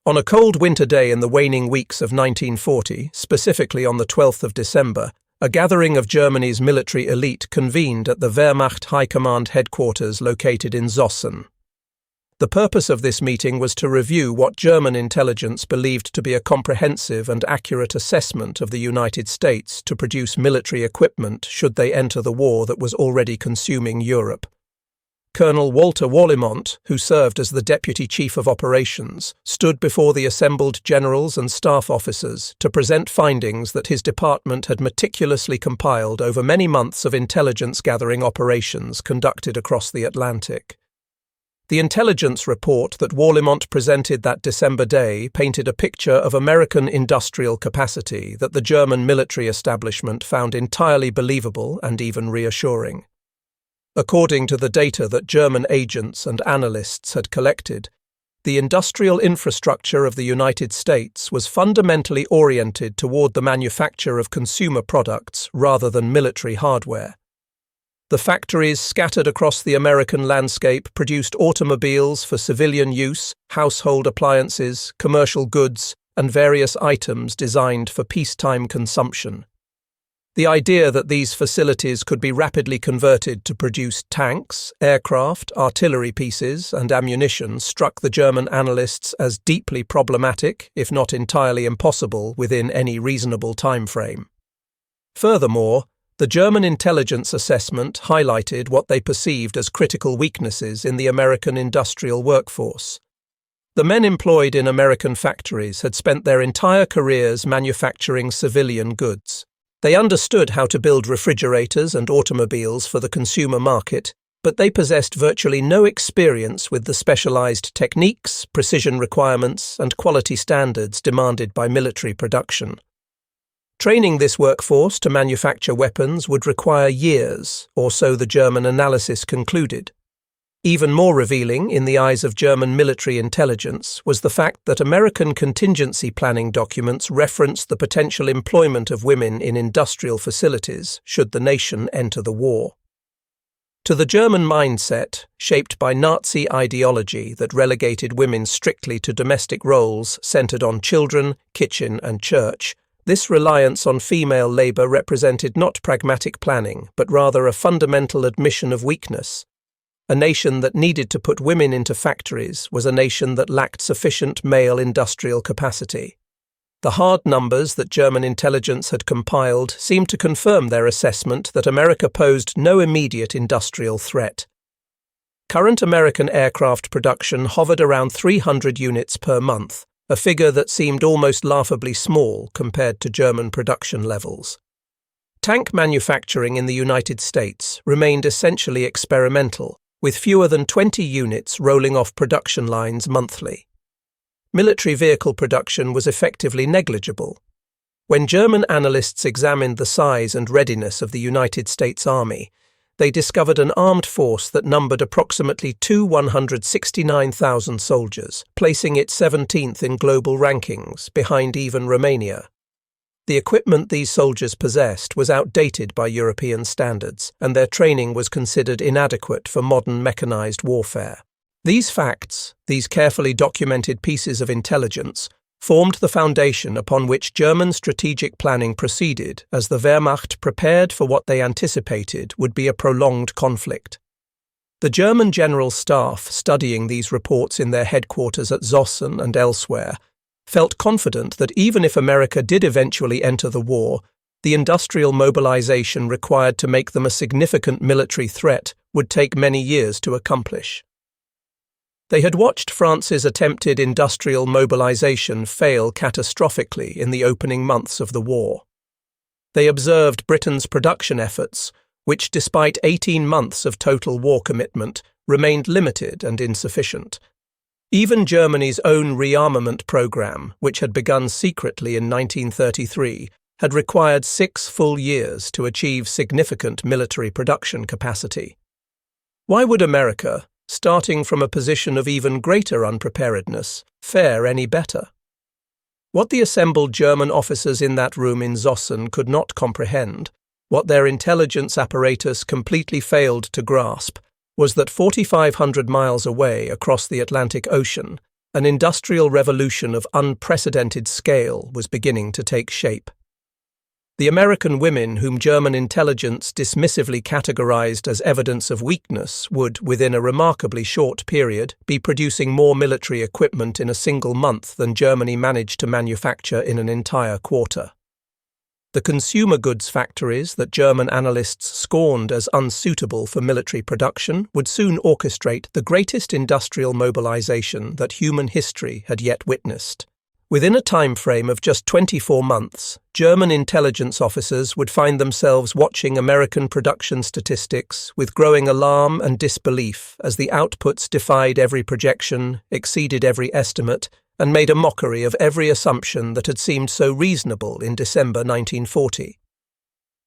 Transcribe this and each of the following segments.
On a cold winter day in the waning weeks of 1940, specifically on the 12th of December, a gathering of Germany's military elite convened at the Wehrmacht High Command headquarters located in Zossen. The purpose of this meeting was to review what German intelligence believed to be a comprehensive and accurate assessment of the United States to produce military equipment should they enter the war that was already consuming Europe. Colonel Walter Warlimont, who served as the Deputy Chief of Operations, stood before the assembled generals and staff officers to present findings that his department had meticulously compiled over many months of intelligence-gathering operations conducted across the Atlantic. The intelligence report that Warlimont presented that December day painted a picture of American industrial capacity that the German military establishment found entirely believable and even reassuring. According to the data that German agents and analysts had collected, the industrial infrastructure of the United States was fundamentally oriented toward the manufacture of consumer products rather than military hardware. The factories scattered across the American landscape produced automobiles for civilian use, household appliances, commercial goods, and various items designed for peacetime consumption. The idea that these facilities could be rapidly converted to produce tanks, aircraft, artillery pieces, and ammunition struck the German analysts as deeply problematic, if not entirely impossible, within any reasonable time frame. Furthermore, the German intelligence assessment highlighted what they perceived as critical weaknesses in the American industrial workforce. The men employed in American factories had spent their entire careers manufacturing civilian goods. They understood how to build refrigerators and automobiles for the consumer market, but they possessed virtually no experience with the specialized techniques, precision requirements, and quality standards demanded by military production. Training this workforce to manufacture weapons would require years, or so the German analysis concluded. Even more revealing in the eyes of German military intelligence was the fact that American contingency planning documents referenced the potential employment of women in industrial facilities should the nation enter the war. To the German mindset, shaped by Nazi ideology that relegated women strictly to domestic roles centered on children, kitchen, and church, this reliance on female labor represented not pragmatic planning, but rather a fundamental admission of weakness. A nation that needed to put women into factories was a nation that lacked sufficient male industrial capacity. The hard numbers that German intelligence had compiled seemed to confirm their assessment that America posed no immediate industrial threat. Current American aircraft production hovered around 300 units per month, a figure that seemed almost laughably small compared to German production levels. Tank manufacturing in the United States remained essentially experimental, with fewer than 20 units rolling off production lines monthly. Military vehicle production was effectively negligible. When German analysts examined the size and readiness of the United States Army, they discovered an armed force that numbered approximately 169,000 soldiers, placing it 17th in global rankings, behind even Romania. The equipment these soldiers possessed was outdated by European standards, and their training was considered inadequate for modern mechanized warfare. These facts, these carefully documented pieces of intelligence, formed the foundation upon which German strategic planning proceeded as the Wehrmacht prepared for what they anticipated would be a prolonged conflict. The German General Staff, studying these reports in their headquarters at Zossen and elsewhere, felt confident that even if America did eventually enter the war, the industrial mobilization required to make them a significant military threat would take many years to accomplish. They had watched France's attempted industrial mobilization fail catastrophically in the opening months of the war. They observed Britain's production efforts, which despite 18 months of total war commitment, remained limited and insufficient. Even Germany's own rearmament program, which had begun secretly in 1933, had required 6 full years to achieve significant military production capacity. Why would America, starting from a position of even greater unpreparedness, fare any better? What the assembled German officers in that room in Zossen could not comprehend, what their intelligence apparatus completely failed to grasp, was that 4,500 miles away across the Atlantic Ocean, An industrial revolution of unprecedented scale was beginning to take shape. The American women whom German intelligence dismissively categorized as evidence of weakness would, within a remarkably short period, be producing more military equipment in a single month than Germany managed to manufacture in an entire quarter. The consumer goods factories that German analysts scorned as unsuitable for military production would soon orchestrate the greatest industrial mobilization that human history had yet witnessed. Within a time frame of just 24 months, German intelligence officers would find themselves watching American production statistics with growing alarm and disbelief as the outputs defied every projection, exceeded every estimate, and made a mockery of every assumption that had seemed so reasonable in December 1940.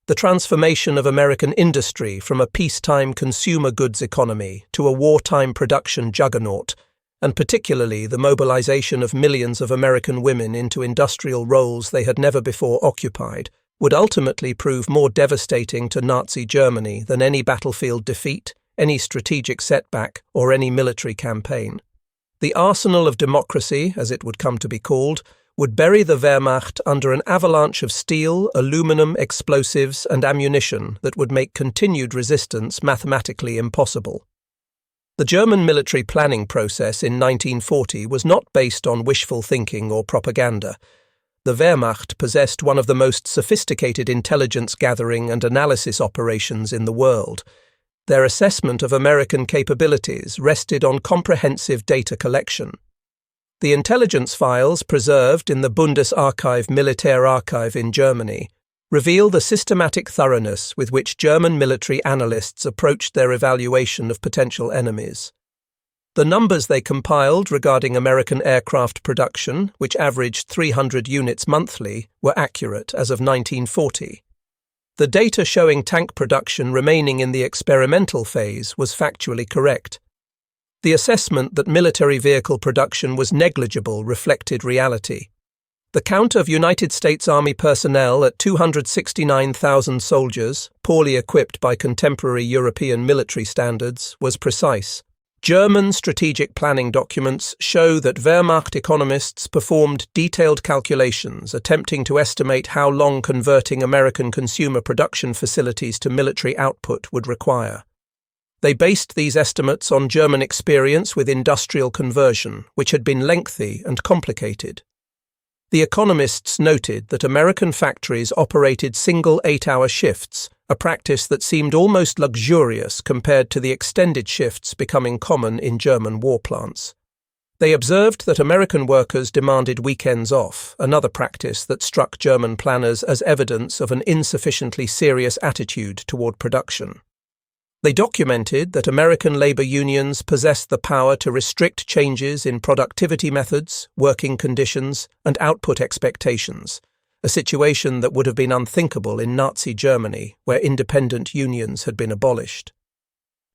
The transformation of American industry from a peacetime consumer goods economy to a wartime production juggernaut, and particularly the mobilization of millions of American women into industrial roles they had never before occupied, would ultimately prove more devastating to Nazi Germany than any battlefield defeat, any strategic setback, or any military campaign. The arsenal of democracy, as it would come to be called, would bury the Wehrmacht under an avalanche of steel, aluminum, explosives, and ammunition that would make continued resistance mathematically impossible. The German military planning process in 1940 was not based on wishful thinking or propaganda. The Wehrmacht possessed one of the most sophisticated intelligence gathering and analysis operations in the world. Their assessment of American capabilities rested on comprehensive data collection. The intelligence files preserved in the Bundesarchiv Militärarchiv in Germany reveal the systematic thoroughness with which German military analysts approached their evaluation of potential enemies. The numbers they compiled regarding American aircraft production, which averaged 300 units monthly, were accurate as of 1940. The data showing tank production remaining in the experimental phase was factually correct. The assessment that military vehicle production was negligible reflected reality. The count of United States Army personnel at 269,000 soldiers, poorly equipped by contemporary European military standards, was precise. German strategic planning documents show that Wehrmacht economists performed detailed calculations attempting to estimate how long converting American consumer production facilities to military output would require. They based these estimates on German experience with industrial conversion, which had been lengthy and complicated. The economists noted that American factories operated single 8-hour shifts, a practice that seemed almost luxurious compared to the extended shifts becoming common in German war plants. They observed that American workers demanded weekends off, another practice that struck German planners as evidence of an insufficiently serious attitude toward production. They documented that American labor unions possessed the power to restrict changes in productivity methods, working conditions, and output expectations, a situation that would have been unthinkable in Nazi Germany, where independent unions had been abolished.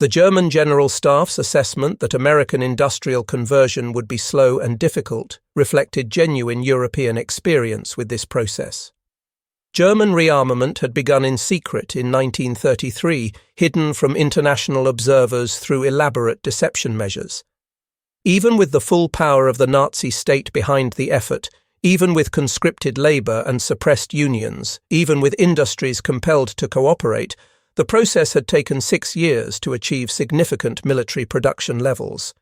The German General Staff's assessment that American industrial conversion would be slow and difficult reflected genuine European experience with this process. German rearmament had begun in secret in 1933, hidden from international observers through elaborate deception measures. Even with the full power of the Nazi state behind the effort, even with conscripted labor and suppressed unions, even with industries compelled to cooperate, the process had taken 6 years to achieve significant military production levels.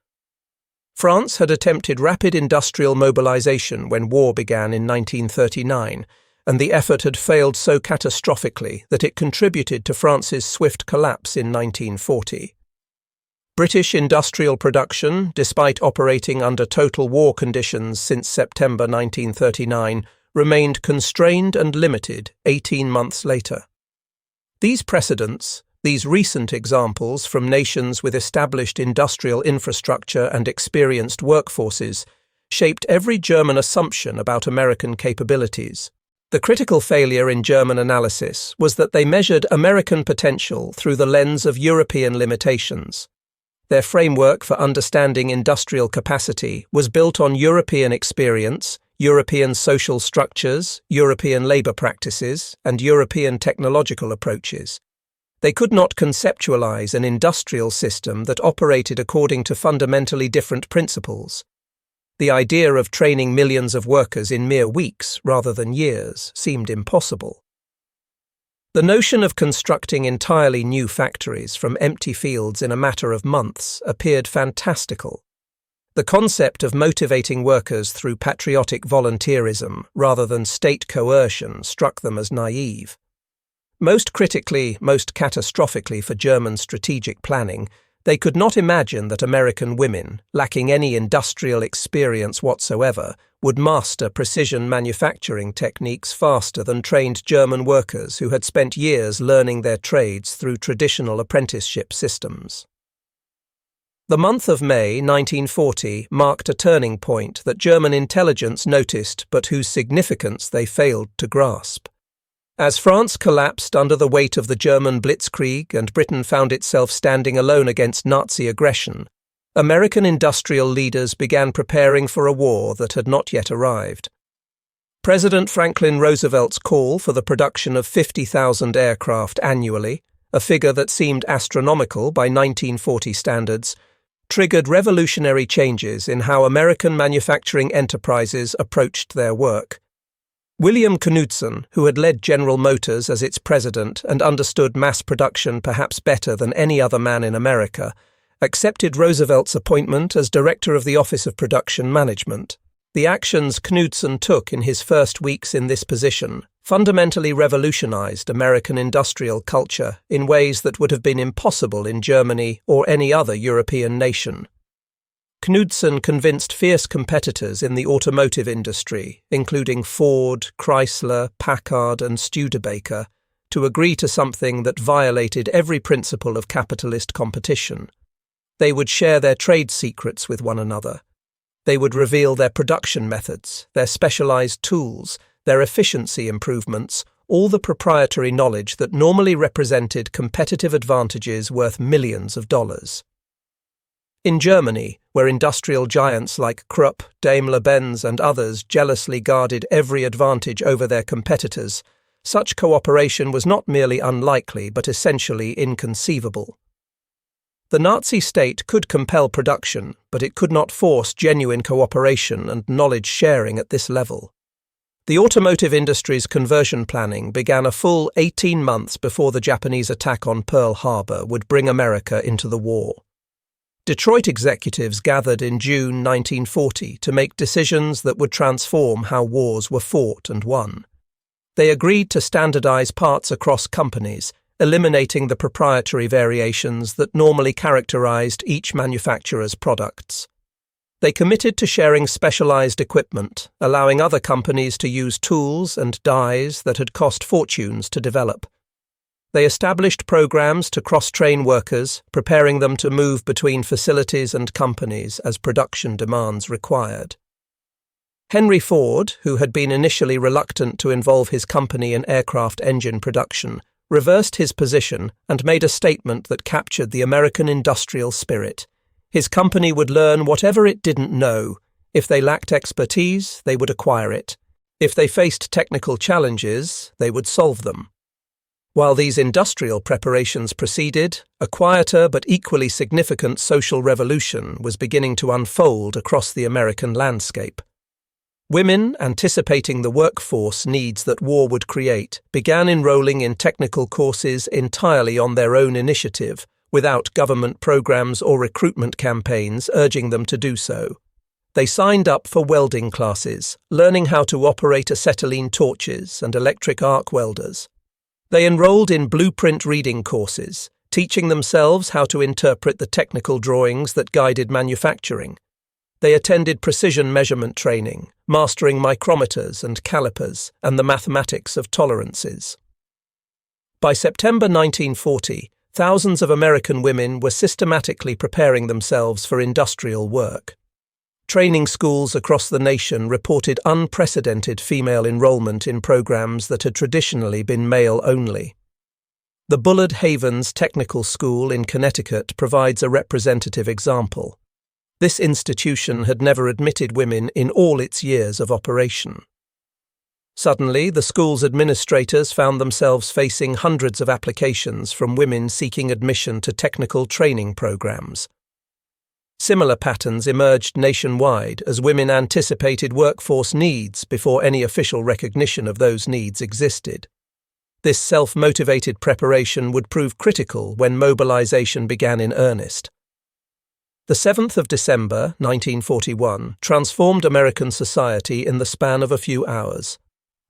France had attempted rapid industrial mobilization when war began in 1939, and the effort had failed so catastrophically that it contributed to France's swift collapse in 1940. British industrial production, despite operating under total war conditions since September 1939, remained constrained and limited 18 months later. These precedents, these recent examples from nations with established industrial infrastructure and experienced workforces, shaped every German assumption about American capabilities. The critical failure in German analysis was that they measured American potential through the lens of European limitations. Their framework for understanding industrial capacity was built on European experience, European social structures, European labor practices, and European technological approaches. They could not conceptualize an industrial system that operated according to fundamentally different principles. The idea of training millions of workers in mere weeks rather than years seemed impossible. The notion of constructing entirely new factories from empty fields in a matter of months appeared fantastical. The concept of motivating workers through patriotic volunteerism rather than state coercion struck them as naive. Most critically, most catastrophically for German strategic planning, they could not imagine that American women, lacking any industrial experience whatsoever, would master precision manufacturing techniques faster than trained German workers who had spent years learning their trades through traditional apprenticeship systems. The month of May 1940 marked a turning point that German intelligence noticed but whose significance they failed to grasp. As France collapsed under the weight of the German blitzkrieg and Britain found itself standing alone against Nazi aggression, American industrial leaders began preparing for a war that had not yet arrived. President Franklin Roosevelt's call for the production of 50,000 aircraft annually, a figure that seemed astronomical by 1940 standards, triggered revolutionary changes in how American manufacturing enterprises approached their work. William Knudsen, who had led General Motors as its president and understood mass production perhaps better than any other man in America, accepted Roosevelt's appointment as director of the Office of Production Management. The actions Knudsen took in his first weeks in this position fundamentally revolutionized American industrial culture in ways that would have been impossible in Germany or any other European nation. Knudsen convinced fierce competitors in the automotive industry, including Ford, Chrysler, Packard, and Studebaker, to agree to something that violated every principle of capitalist competition. They would share their trade secrets with one another. They would reveal their production methods, their specialized tools, their efficiency improvements, all the proprietary knowledge that normally represented competitive advantages worth millions of dollars. In Germany, where industrial giants like Krupp, Daimler-Benz and others jealously guarded every advantage over their competitors, such cooperation was not merely unlikely but essentially inconceivable. The Nazi state could compel production, but it could not force genuine cooperation and knowledge sharing at this level. The automotive industry's conversion planning began a full 18 months before the Japanese attack on Pearl Harbor would bring America into the war. Detroit executives gathered in June 1940 to make decisions that would transform how wars were fought and won. They agreed to standardize parts across companies, eliminating the proprietary variations that normally characterized each manufacturer's products. They committed to sharing specialized equipment, allowing other companies to use tools and dies that had cost fortunes to develop. They established programs to cross-train workers, preparing them to move between facilities and companies as production demands required. Henry Ford, who had been initially reluctant to involve his company in aircraft engine production, reversed his position and made a statement that captured the American industrial spirit. His company would learn whatever it didn't know. If they lacked expertise, they would acquire it. If they faced technical challenges, they would solve them. While these industrial preparations proceeded, a quieter but equally significant social revolution was beginning to unfold across the American landscape. Women, anticipating the workforce needs that war would create, began enrolling in technical courses entirely on their own initiative, without government programs or recruitment campaigns urging them to do so. They signed up for welding classes, learning how to operate acetylene torches and electric arc welders. They enrolled in blueprint reading courses, teaching themselves how to interpret the technical drawings that guided manufacturing. They attended precision measurement training, mastering micrometers and calipers and the mathematics of tolerances. By September 1940, thousands of American women were systematically preparing themselves for industrial work. Training schools across the nation reported unprecedented female enrollment in programs that had traditionally been male-only. The Bullard Havens Technical School in Connecticut provides a representative example. This institution had never admitted women in all its years of operation. Suddenly, the school's administrators found themselves facing hundreds of applications from women seeking admission to technical training programs. Similar patterns emerged nationwide as women anticipated workforce needs before any official recognition of those needs existed. This self-motivated preparation would prove critical when mobilization began in earnest. The 7th of December, 1941, transformed American society in the span of a few hours.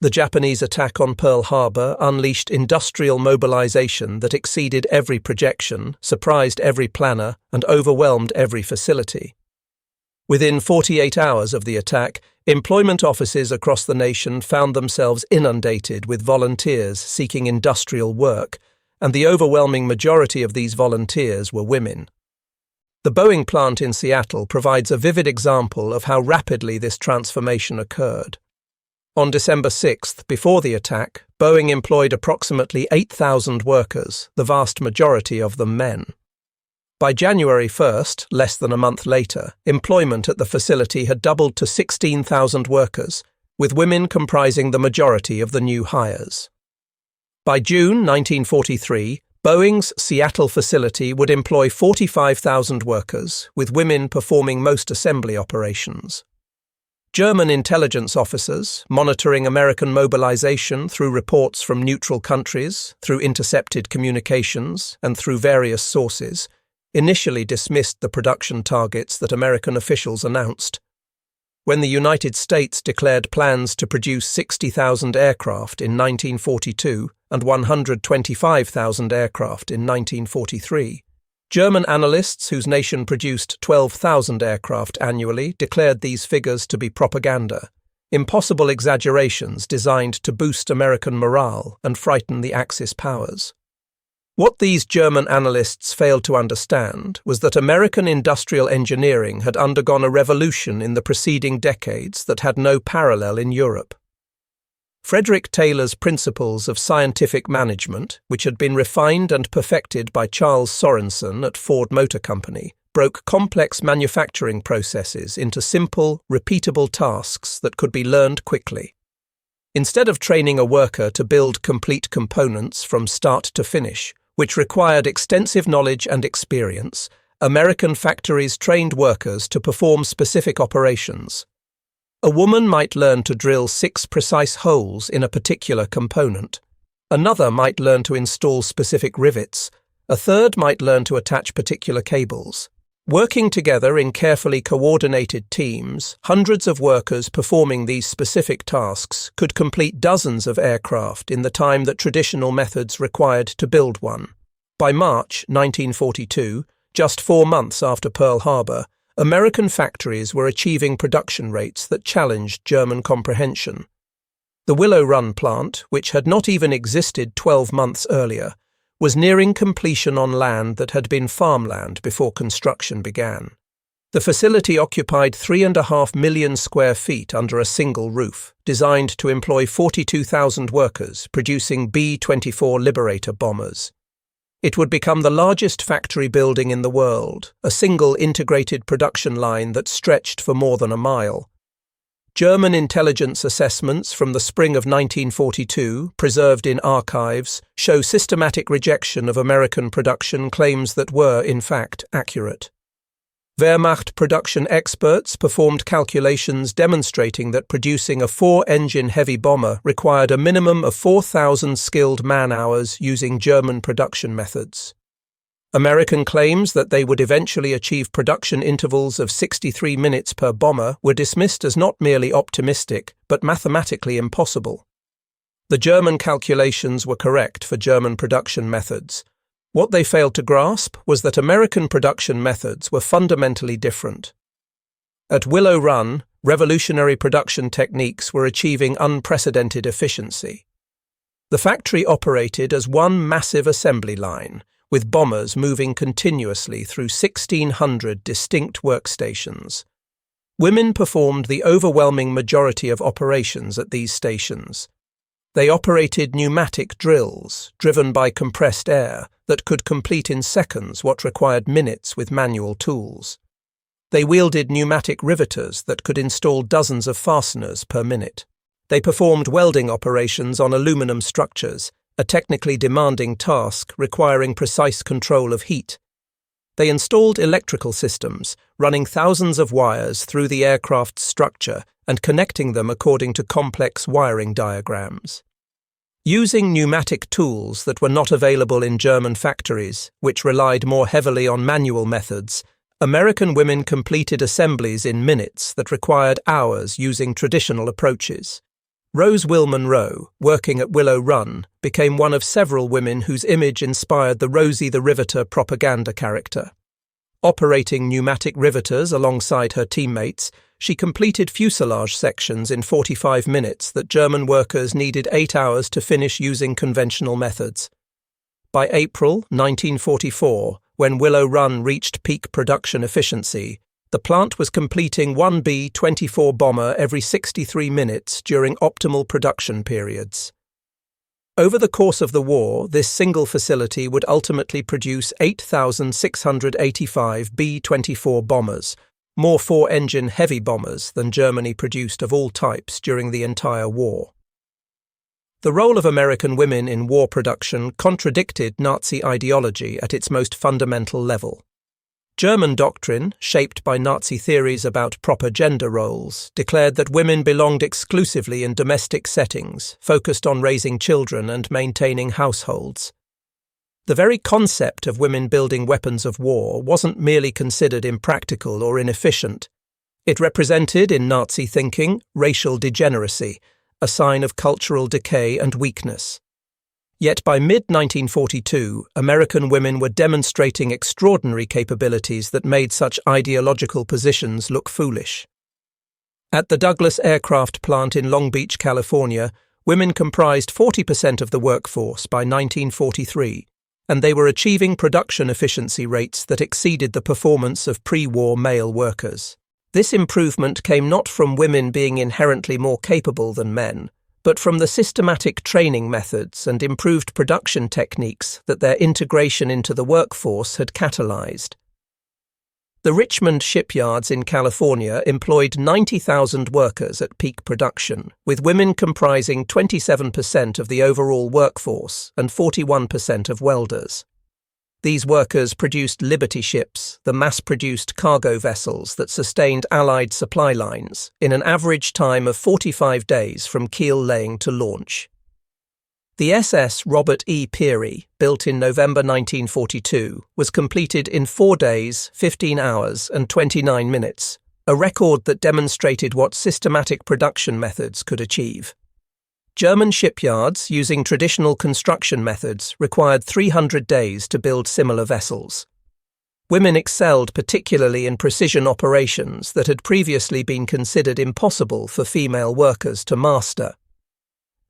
The Japanese attack on Pearl Harbor unleashed industrial mobilization that exceeded every projection, surprised every planner, and overwhelmed every facility. Within 48 hours of the attack, employment offices across the nation found themselves inundated with volunteers seeking industrial work, and the overwhelming majority of these volunteers were women. The Boeing plant in Seattle provides a vivid example of how rapidly this transformation occurred. On December 6th, before the attack, Boeing employed approximately 8,000 workers, the vast majority of them men. By January 1st, less than a month later, employment at the facility had doubled to 16,000 workers, with women comprising the majority of the new hires. By June 1943, Boeing's Seattle facility would employ 45,000 workers, with women performing most assembly operations. German intelligence officers, monitoring American mobilization through reports from neutral countries, through intercepted communications, and through various sources, initially dismissed the production targets that American officials announced. When the United States declared plans to produce 60,000 aircraft in 1942 and 125,000 aircraft in 1943, German analysts whose nation produced 12,000 aircraft annually declared these figures to be propaganda, impossible exaggerations designed to boost American morale and frighten the Axis powers. What these German analysts failed to understand was that American industrial engineering had undergone a revolution in the preceding decades that had no parallel in Europe. Frederick Taylor's principles of scientific management, which had been refined and perfected by Charles Sorensen at Ford Motor Company, broke complex manufacturing processes into simple, repeatable tasks that could be learned quickly. Instead of training a worker to build complete components from start to finish, which required extensive knowledge and experience, American factories trained workers to perform specific operations. A woman might learn to drill 6 precise holes in a particular component. Another might learn to install specific rivets. A third might learn to attach particular cables. Working together in carefully coordinated teams, hundreds of workers performing these specific tasks could complete dozens of aircraft in the time that traditional methods required to build one. By March 1942, just 4 months after Pearl Harbor, American factories were achieving production rates that challenged German comprehension. The Willow Run plant, which had not even existed 12 months earlier, was nearing completion on land that had been farmland before construction began. The facility occupied 3.5 million square feet under a single roof, designed to employ 42,000 workers producing B-24 Liberator bombers. It would become the largest factory building in the world, a single integrated production line that stretched for more than a mile. German intelligence assessments from the spring of 1942, preserved in archives, show systematic rejection of American production claims that were, in fact, accurate. Wehrmacht production experts performed calculations demonstrating that producing a 4-engine heavy bomber required a minimum of 4,000 skilled man-hours using German production methods. American claims that they would eventually achieve production intervals of 63 minutes per bomber were dismissed as not merely optimistic, but mathematically impossible. The German calculations were correct for German production methods. What they failed to grasp was that American production methods were fundamentally different. At Willow Run, revolutionary production techniques were achieving unprecedented efficiency. The factory operated as one massive assembly line, with bombers moving continuously through 1,600 distinct workstations. Women performed the overwhelming majority of operations at these stations. They operated pneumatic drills, driven by compressed air, that could complete in seconds what required minutes with manual tools. They wielded pneumatic riveters that could install dozens of fasteners per minute. They performed welding operations on aluminum structures, a technically demanding task requiring precise control of heat. They installed electrical systems, running thousands of wires through the aircraft's structure and connecting them according to complex wiring diagrams. Using pneumatic tools that were not available in German factories, which relied more heavily on manual methods, American women completed assemblies in minutes that required hours using traditional approaches. Rose Monroe, working at Willow Run, became one of several women whose image inspired the Rosie the Riveter propaganda character. Operating pneumatic riveters alongside her teammates, she completed fuselage sections in 45 minutes that German workers needed 8 hours to finish using conventional methods. By April 1944, when Willow Run reached peak production efficiency, the plant was completing one B-24 bomber every 63 minutes during optimal production periods. Over the course of the war, this single facility would ultimately produce 8,685 B-24 bombers, more four-engine heavy bombers than Germany produced of all types during the entire war. The role of American women in war production contradicted Nazi ideology at its most fundamental level. German doctrine, shaped by Nazi theories about proper gender roles, declared that women belonged exclusively in domestic settings, focused on raising children and maintaining households. The very concept of women building weapons of war wasn't merely considered impractical or inefficient. It represented, in Nazi thinking, racial degeneracy, a sign of cultural decay and weakness. Yet by mid-1942, American women were demonstrating extraordinary capabilities that made such ideological positions look foolish. At the Douglas Aircraft Plant in Long Beach, California, women comprised 40% of the workforce by 1943, and they were achieving production efficiency rates that exceeded the performance of pre-war male workers. This improvement came not from women being inherently more capable than men, but from the systematic training methods and improved production techniques that their integration into the workforce had catalyzed. The Richmond shipyards in California employed 90,000 workers at peak production, with women comprising 27% of the overall workforce and 41% of welders. These workers produced Liberty ships, the mass-produced cargo vessels that sustained Allied supply lines, in an average time of 45 days from keel laying to launch. The SS Robert E. Peary, built in November 1942, was completed in 4 days, 15 hours and 29 minutes, a record that demonstrated what systematic production methods could achieve. German shipyards, using traditional construction methods, required 300 days to build similar vessels. Women excelled particularly in precision operations that had previously been considered impossible for female workers to master.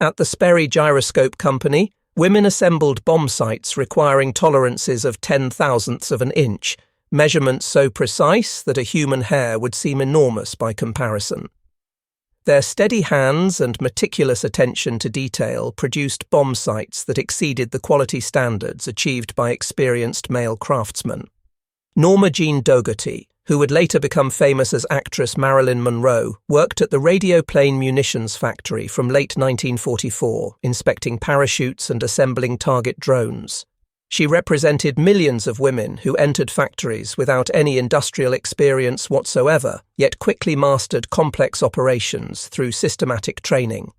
At the Sperry Gyroscope Company, women assembled bomb sights requiring tolerances of 10,000ths of an inch, measurements so precise that a human hair would seem enormous by comparison. Their steady hands and meticulous attention to detail produced bomb sights that exceeded the quality standards achieved by experienced male craftsmen. Norma Jean Dougherty, who would later become famous as actress Marilyn Monroe, worked at the Radioplane Munitions Factory from late 1944, inspecting parachutes and assembling target drones. She represented millions of women who entered factories without any industrial experience whatsoever, yet quickly mastered complex operations through systematic training.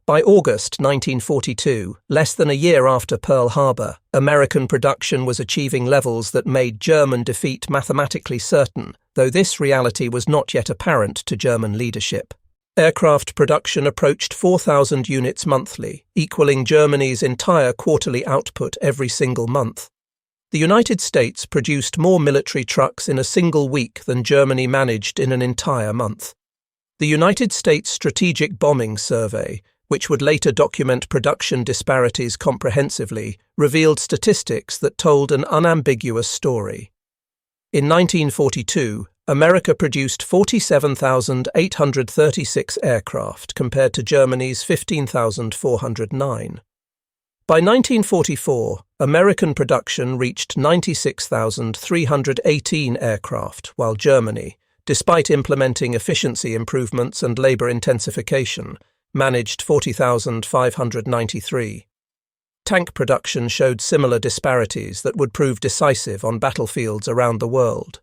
By August 1942, less than a year after Pearl Harbor, American production was achieving levels that made German defeat mathematically certain, though this reality was not yet apparent to German leadership. Aircraft production approached 4,000 units monthly, equaling Germany's entire quarterly output every single month. The United States produced more military trucks in a single week than Germany managed in an entire month. The United States Strategic Bombing Survey, which would later document production disparities comprehensively, revealed statistics that told an unambiguous story. In 1942, America produced 47,836 aircraft compared to Germany's 15,409. By 1944, American production reached 96,318 aircraft, while Germany, despite implementing efficiency improvements and labor intensification, managed 40,593. Tank production showed similar disparities that would prove decisive on battlefields around the world.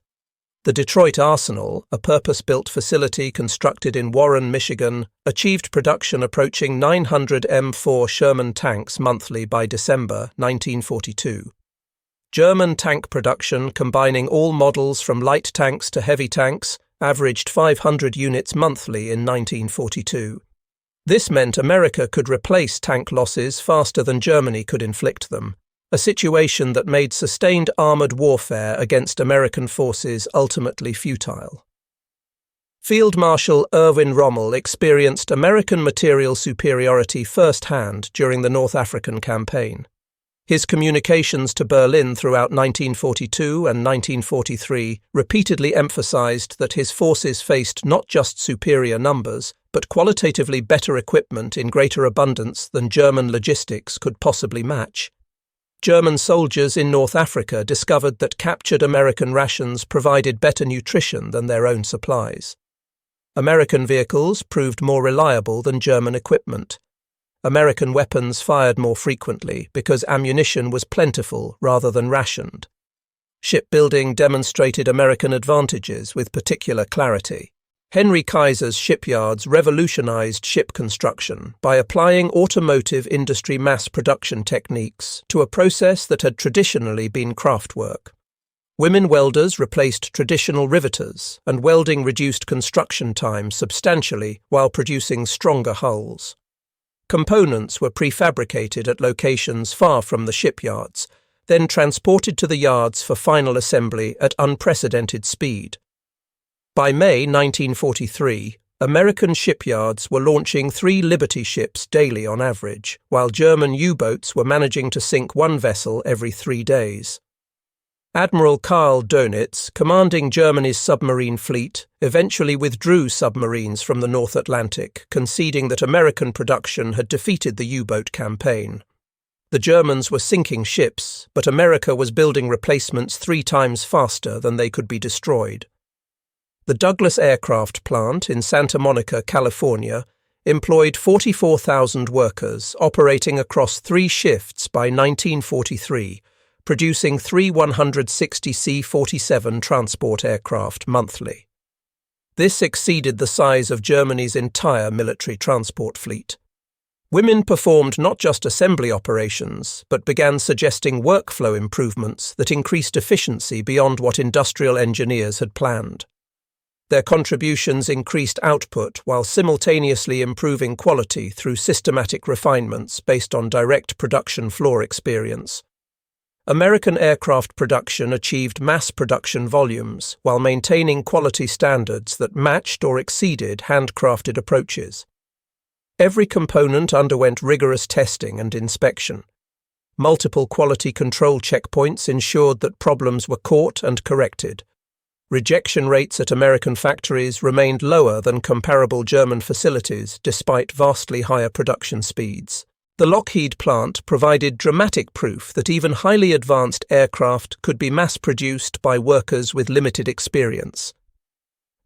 The Detroit Arsenal, a purpose-built facility constructed in Warren, Michigan, achieved production approaching 900 M4 Sherman tanks monthly by December 1942. German tank production, combining all models from light tanks to heavy tanks, averaged 500 units monthly in 1942. This meant America could replace tank losses faster than Germany could inflict them, a situation that made sustained armoured warfare against American forces ultimately futile. Field Marshal Erwin Rommel experienced American material superiority firsthand during the North African campaign. His communications to Berlin throughout 1942 and 1943 repeatedly emphasized that his forces faced not just superior numbers, but qualitatively better equipment in greater abundance than German logistics could possibly match. German soldiers in North Africa discovered that captured American rations provided better nutrition than their own supplies. American vehicles proved more reliable than German equipment. American weapons fired more frequently because ammunition was plentiful rather than rationed. Shipbuilding demonstrated American advantages with particular clarity. Henry Kaiser's shipyards revolutionized ship construction by applying automotive industry mass production techniques to a process that had traditionally been craftwork. Women welders replaced traditional riveters, and welding reduced construction time substantially while producing stronger hulls. Components were prefabricated at locations far from the shipyards, then transported to the yards for final assembly at unprecedented speed. By May 1943, American shipyards were launching 3 Liberty ships daily on average, while German U-boats were managing to sink one vessel every 3 days. Admiral Karl Dönitz, commanding Germany's submarine fleet, eventually withdrew submarines from the North Atlantic, conceding that American production had defeated the U-boat campaign. The Germans were sinking ships, but America was building replacements 3 times faster than they could be destroyed. The Douglas Aircraft Plant in Santa Monica, California, employed 44,000 workers operating across 3 shifts by 1943, producing 3 160 C-47 transport aircraft monthly. This exceeded the size of Germany's entire military transport fleet. Women performed not just assembly operations, but began suggesting workflow improvements that increased efficiency beyond what industrial engineers had planned. Their contributions increased output while simultaneously improving quality through systematic refinements based on direct production floor experience. American aircraft production achieved mass production volumes while maintaining quality standards that matched or exceeded handcrafted approaches. Every component underwent rigorous testing and inspection. Multiple quality control checkpoints ensured that problems were caught and corrected. Rejection rates at American factories remained lower than comparable German facilities despite vastly higher production speeds. The Lockheed plant provided dramatic proof that even highly advanced aircraft could be mass-produced by workers with limited experience.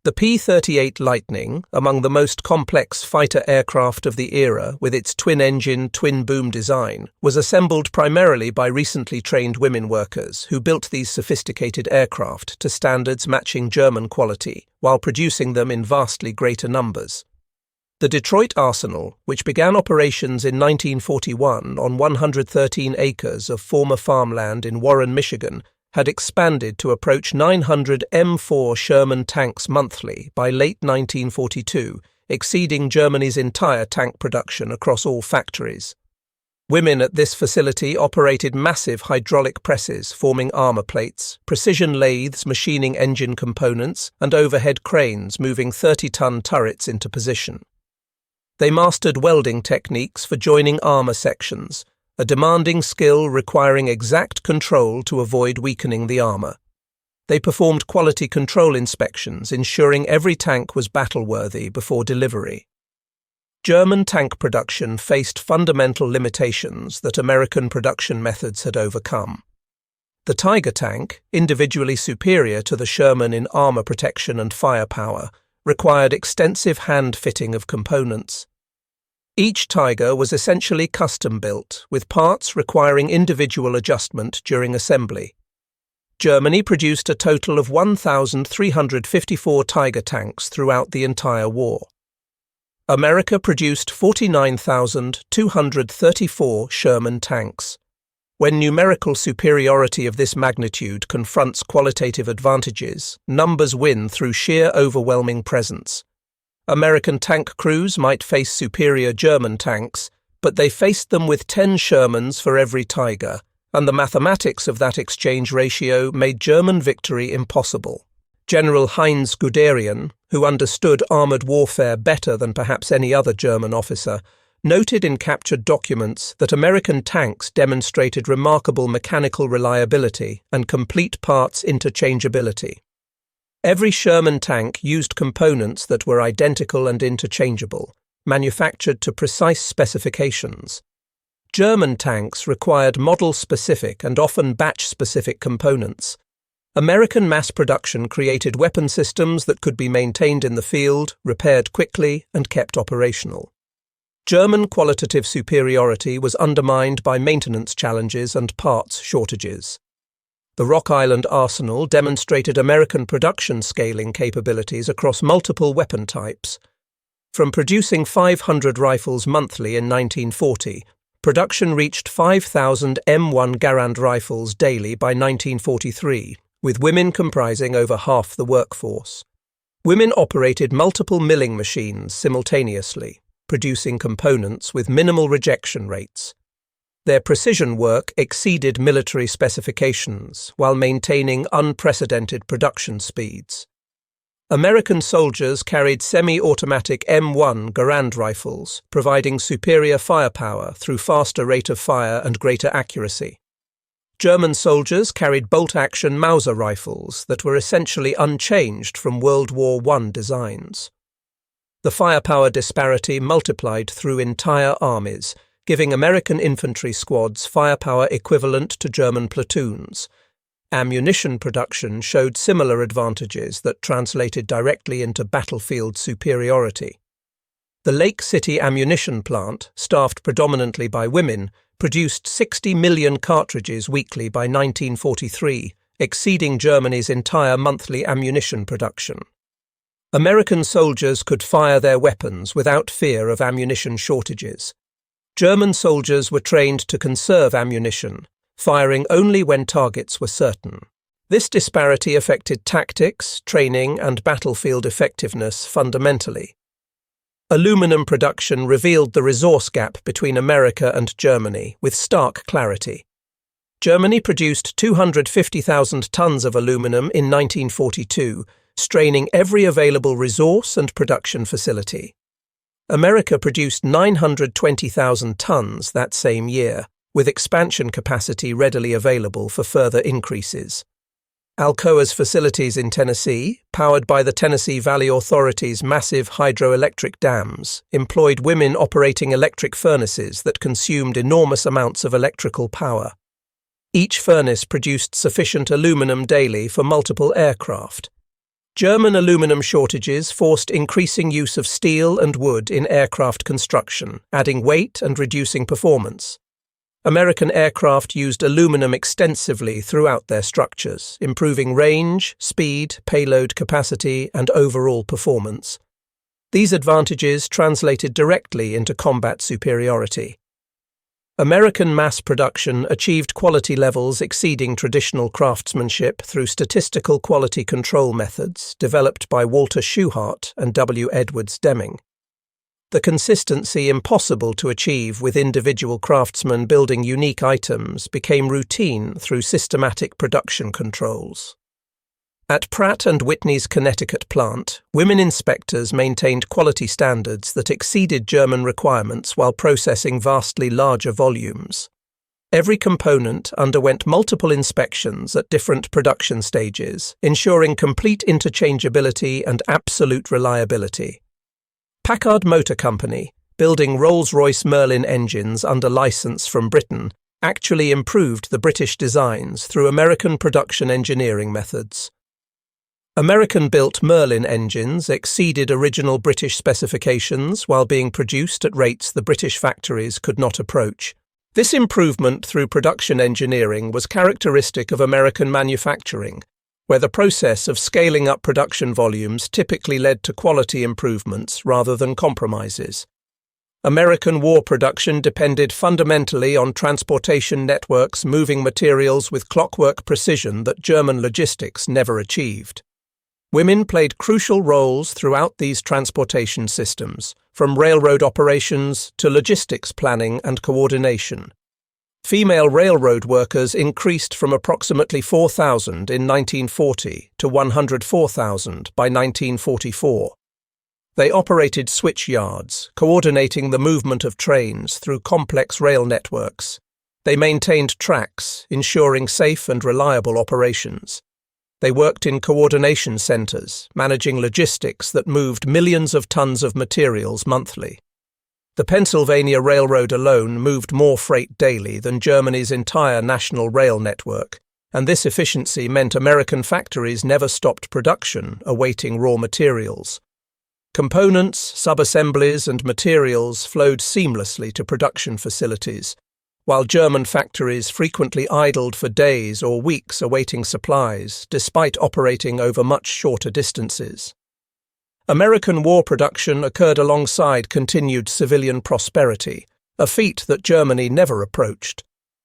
The P-38 Lightning, among the most complex fighter aircraft of the era with its twin-engine, twin-boom design, was assembled primarily by recently trained women workers who built these sophisticated aircraft to standards matching German quality, while producing them in vastly greater numbers. The Detroit Arsenal, which began operations in 1941 on 113 acres of former farmland in Warren, Michigan, had expanded to approach 900 M4 Sherman tanks monthly by late 1942, exceeding Germany's entire tank production across all factories. Women at this facility operated massive hydraulic presses forming armor plates, precision lathes machining engine components, and overhead cranes moving 30-ton turrets into position. They mastered welding techniques for joining armor sections, a demanding skill requiring exact control to avoid weakening the armor. They performed quality control inspections, ensuring every tank was battle-worthy before delivery. German tank production faced fundamental limitations that American production methods had overcome. The Tiger tank, individually superior to the Sherman in armor protection and firepower, required extensive hand-fitting of components. Each Tiger was essentially custom-built, with parts requiring individual adjustment during assembly. Germany produced a total of 1,354 Tiger tanks throughout the entire war. America produced 49,234 Sherman tanks. When numerical superiority of this magnitude confronts qualitative advantages, numbers win through sheer overwhelming presence. American tank crews might face superior German tanks, but they faced them with 10 Shermans for every Tiger, and the mathematics of that exchange ratio made German victory impossible. General Heinz Guderian, who understood armoured warfare better than perhaps any other German officer, noted in captured documents that American tanks demonstrated remarkable mechanical reliability and complete parts interchangeability. Every Sherman tank used components that were identical and interchangeable, manufactured to precise specifications. German tanks required model-specific and often batch-specific components. American mass production created weapon systems that could be maintained in the field, repaired quickly, and kept operational. German qualitative superiority was undermined by maintenance challenges and parts shortages. The Rock Island Arsenal demonstrated American production scaling capabilities across multiple weapon types. From producing 500 rifles monthly in 1940, production reached 5,000 M1 Garand rifles daily by 1943, with women comprising over half the workforce. Women operated multiple milling machines simultaneously, producing components with minimal rejection rates. Their precision work exceeded military specifications while maintaining unprecedented production speeds. American soldiers carried semi-automatic M1 Garand rifles, providing superior firepower through faster rate of fire and greater accuracy. German soldiers carried bolt-action Mauser rifles that were essentially unchanged from World War I designs. The firepower disparity multiplied through entire armies, giving American infantry squads firepower equivalent to German platoons. Ammunition production showed similar advantages that translated directly into battlefield superiority. The Lake City ammunition plant, staffed predominantly by women, produced 60 million cartridges weekly by 1943, exceeding Germany's entire monthly ammunition production. American soldiers could fire their weapons without fear of ammunition shortages. German soldiers were trained to conserve ammunition, firing only when targets were certain. This disparity affected tactics, training, and battlefield effectiveness fundamentally. Aluminum production revealed the resource gap between America and Germany with stark clarity. Germany produced 250,000 tons of aluminum in 1942, straining every available resource and production facility. America produced 920,000 tons that same year, with expansion capacity readily available for further increases. Alcoa's facilities in Tennessee, powered by the Tennessee Valley Authority's massive hydroelectric dams, employed women operating electric furnaces that consumed enormous amounts of electrical power. Each furnace produced sufficient aluminum daily for multiple aircraft. German aluminum shortages forced increasing use of steel and wood in aircraft construction, adding weight and reducing performance. American aircraft used aluminum extensively throughout their structures, improving range, speed, payload capacity, and overall performance. These advantages translated directly into combat superiority. American mass production achieved quality levels exceeding traditional craftsmanship through statistical quality control methods developed by Walter Schuhart and W. Edwards Deming. The consistency impossible to achieve with individual craftsmen building unique items became routine through systematic production controls. At Pratt & Whitney's Connecticut plant, women inspectors maintained quality standards that exceeded German requirements while processing vastly larger volumes. Every component underwent multiple inspections at different production stages, ensuring complete interchangeability and absolute reliability. Packard Motor Company, building Rolls-Royce Merlin engines under license from Britain, actually improved the British designs through American production engineering methods. American-built Merlin engines exceeded original British specifications while being produced at rates the British factories could not approach. This improvement through production engineering was characteristic of American manufacturing, where the process of scaling up production volumes typically led to quality improvements rather than compromises. American war production depended fundamentally on transportation networks moving materials with clockwork precision that German logistics never achieved. Women played crucial roles throughout these transportation systems, from railroad operations to logistics planning and coordination. Female railroad workers increased from approximately 4,000 in 1940 to 104,000 by 1944. They operated switch yards, coordinating the movement of trains through complex rail networks. They maintained tracks, ensuring safe and reliable operations. They worked in coordination centers, managing logistics that moved millions of tons of materials monthly. The Pennsylvania Railroad alone moved more freight daily than Germany's entire national rail network, and this efficiency meant American factories never stopped production, awaiting raw materials. Components, sub-assemblies, and materials flowed seamlessly to production facilities, while German factories frequently idled for days or weeks awaiting supplies, despite operating over much shorter distances. American war production occurred alongside continued civilian prosperity, a feat that Germany never approached.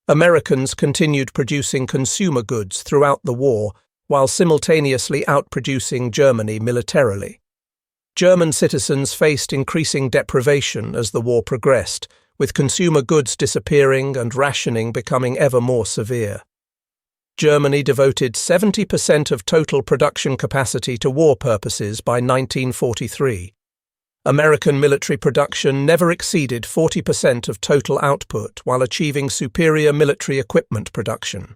Americans continued producing consumer goods throughout the war, while simultaneously outproducing Germany militarily. German citizens faced increasing deprivation as the war progressed, with consumer goods disappearing and rationing becoming ever more severe. Germany devoted 70% of total production capacity to war purposes by 1943. American military production never exceeded 40% of total output while achieving superior military equipment production.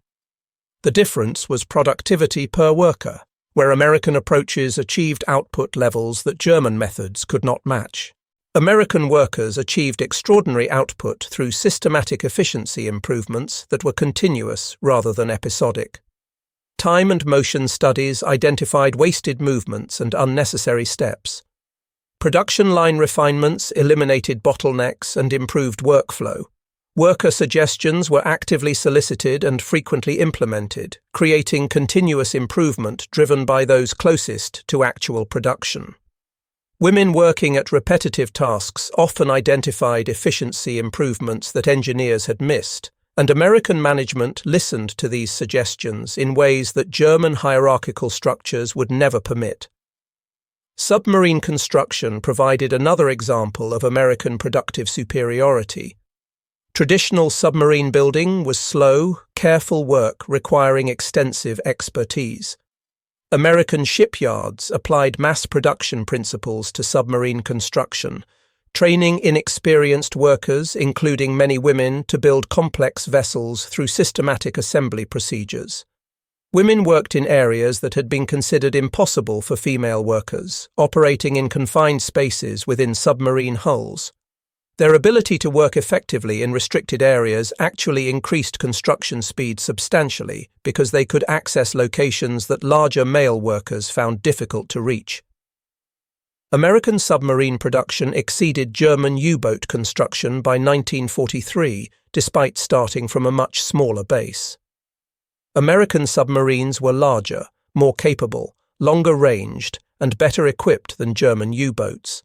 The difference was productivity per worker, where American approaches achieved output levels that German methods could not match. American workers achieved extraordinary output through systematic efficiency improvements that were continuous rather than episodic. Time and motion studies identified wasted movements and unnecessary steps. Production line refinements eliminated bottlenecks and improved workflow. Worker suggestions were actively solicited and frequently implemented, creating continuous improvement driven by those closest to actual production. Women working at repetitive tasks often identified efficiency improvements that engineers had missed, and American management listened to these suggestions in ways that German hierarchical structures would never permit. Submarine construction provided another example of American productive superiority. Traditional submarine building was slow, careful work requiring extensive expertise. American shipyards applied mass production principles to submarine construction, training inexperienced workers, including many women, to build complex vessels through systematic assembly procedures. Women worked in areas that had been considered impossible for female workers, operating in confined spaces within submarine hulls. Their ability to work effectively in restricted areas actually increased construction speed substantially because they could access locations that larger male workers found difficult to reach. American submarine production exceeded German U-boat construction by 1943, despite starting from a much smaller base. American submarines were larger, more capable, longer ranged, and better equipped than German U-boats.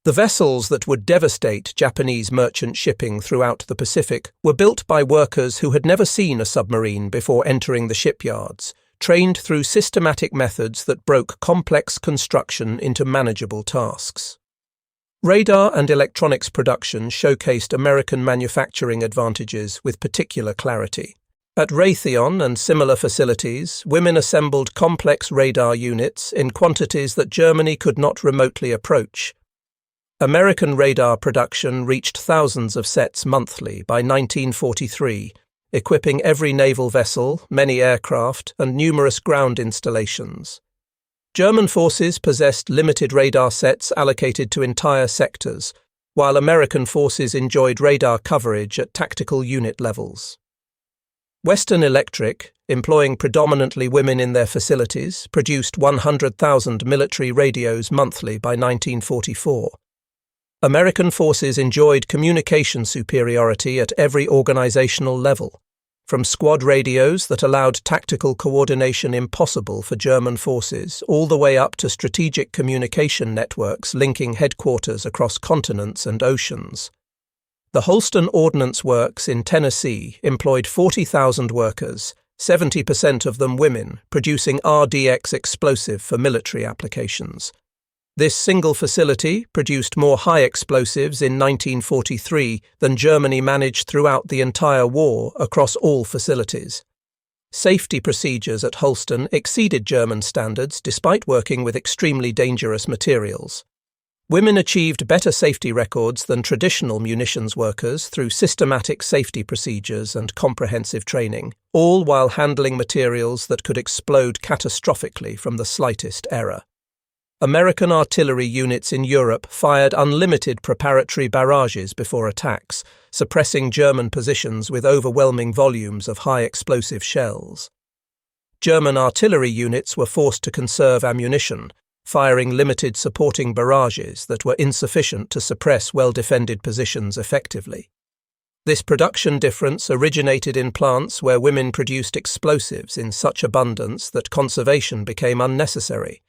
The vessels that would devastate Japanese merchant shipping throughout the Pacific were built by workers who had never seen a submarine before entering the shipyards, trained through systematic methods that broke complex construction into manageable tasks. Radar and electronics production showcased American manufacturing advantages with particular clarity. At Raytheon and similar facilities, women assembled complex radar units in quantities that Germany could not remotely approach. American radar production reached thousands of sets monthly by 1943, equipping every naval vessel, many aircraft, and numerous ground installations. German forces possessed limited radar sets allocated to entire sectors, while American forces enjoyed radar coverage at tactical unit levels. Western Electric, employing predominantly women in their facilities, produced 100,000 military radios monthly by 1944. American forces enjoyed communication superiority at every organizational level, from squad radios that allowed tactical coordination impossible for German forces, all the way up to strategic communication networks linking headquarters across continents and oceans. The Holston Ordnance Works in Tennessee employed 40,000 workers, 70% of them women, producing RDX explosive for military applications. This single facility produced more high explosives in 1943 than Germany managed throughout the entire war across all facilities. Safety procedures at Holston exceeded German standards despite working with extremely dangerous materials. Women achieved better safety records than traditional munitions workers through systematic safety procedures and comprehensive training, all while handling materials that could explode catastrophically from the slightest error. American artillery units in Europe fired unlimited preparatory barrages before attacks, suppressing German positions with overwhelming volumes of high explosive shells. German artillery units were forced to conserve ammunition, firing limited supporting barrages that were insufficient to suppress well-defended positions effectively. This production difference originated in plants where women produced explosives in such abundance that conservation became unnecessary,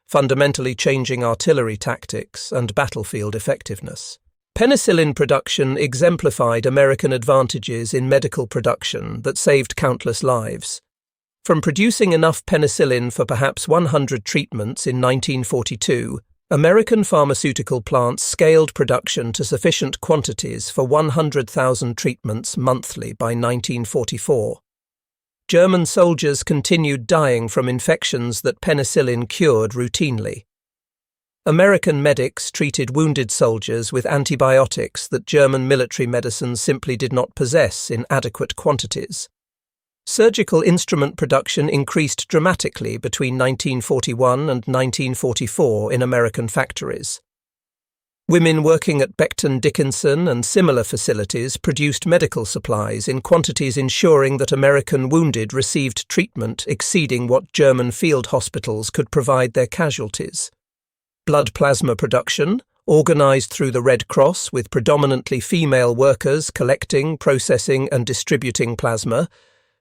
fundamentally changing artillery tactics and battlefield effectiveness. Penicillin production exemplified American advantages in medical production that saved countless lives. From producing enough penicillin for perhaps 100 treatments in 1942, American pharmaceutical plants scaled production to sufficient quantities for 100,000 treatments monthly by 1944. German soldiers continued dying from infections that penicillin cured routinely. American medics treated wounded soldiers with antibiotics that German military medicine simply did not possess in adequate quantities. Surgical instrument production increased dramatically between 1941 and 1944 in American factories. Women working at Becton Dickinson and similar facilities produced medical supplies in quantities ensuring that American wounded received treatment exceeding what German field hospitals could provide their casualties. Blood plasma production, organized through the Red Cross with predominantly female workers collecting, processing and distributing plasma,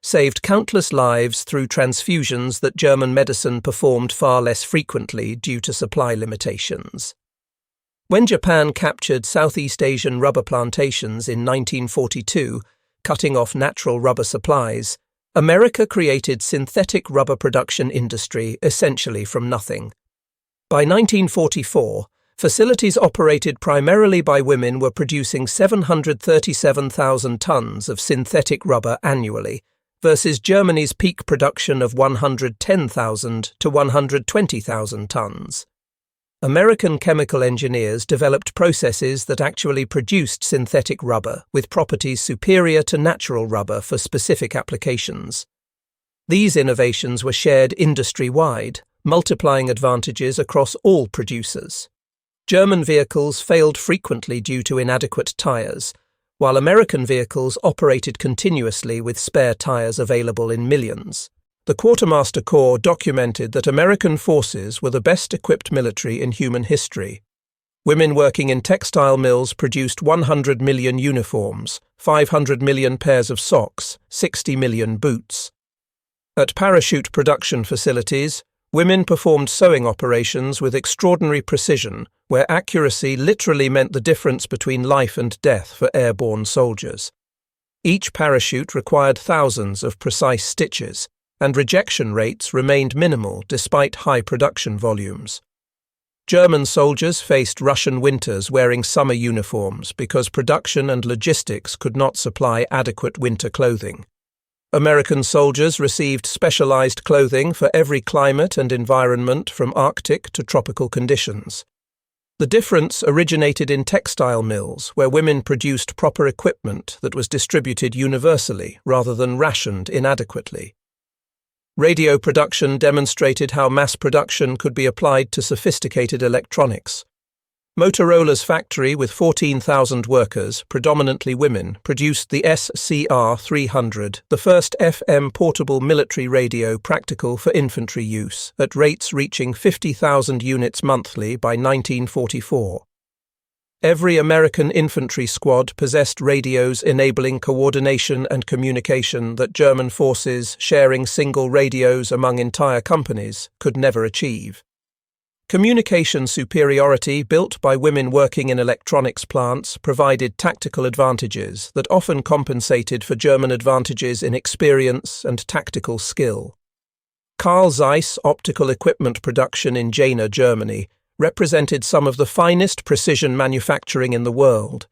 saved countless lives through transfusions that German medicine performed far less frequently due to supply limitations. When Japan captured Southeast Asian rubber plantations in 1942, cutting off natural rubber supplies, America created synthetic rubber production industry essentially from nothing. By 1944, facilities operated primarily by women were producing 737,000 tons of synthetic rubber annually, versus Germany's peak production of 110,000 to 120,000 tons. American chemical engineers developed processes that actually produced synthetic rubber with properties superior to natural rubber for specific applications. These innovations were shared industry-wide, multiplying advantages across all producers. German vehicles failed frequently due to inadequate tires, while American vehicles operated continuously with spare tires available in millions. The Quartermaster Corps documented that American forces were the best equipped military in human history. Women working in textile mills produced 100 million uniforms, 500 million pairs of socks, 60 million boots. At parachute production facilities, women performed sewing operations with extraordinary precision, where accuracy literally meant the difference between life and death for airborne soldiers. Each parachute required thousands of precise stitches, and rejection rates remained minimal despite high production volumes. German soldiers faced Russian winters wearing summer uniforms because production and logistics could not supply adequate winter clothing. American soldiers received specialized clothing for every climate and environment from Arctic to tropical conditions. The difference originated in textile mills, where women produced proper equipment that was distributed universally rather than rationed inadequately. Radio production demonstrated how mass production could be applied to sophisticated electronics. Motorola's factory, with 14,000 workers, predominantly women, produced the SCR-300, the first FM portable military radio practical for infantry use, at rates reaching 50,000 units monthly by 1944. Every American infantry squad possessed radios enabling coordination and communication that German forces, sharing single radios among entire companies, could never achieve. Communication superiority built by women working in electronics plants provided tactical advantages that often compensated for German advantages in experience and tactical skill. Carl Zeiss optical equipment production in Jena, Germany, represented some of the finest precision manufacturing in the world.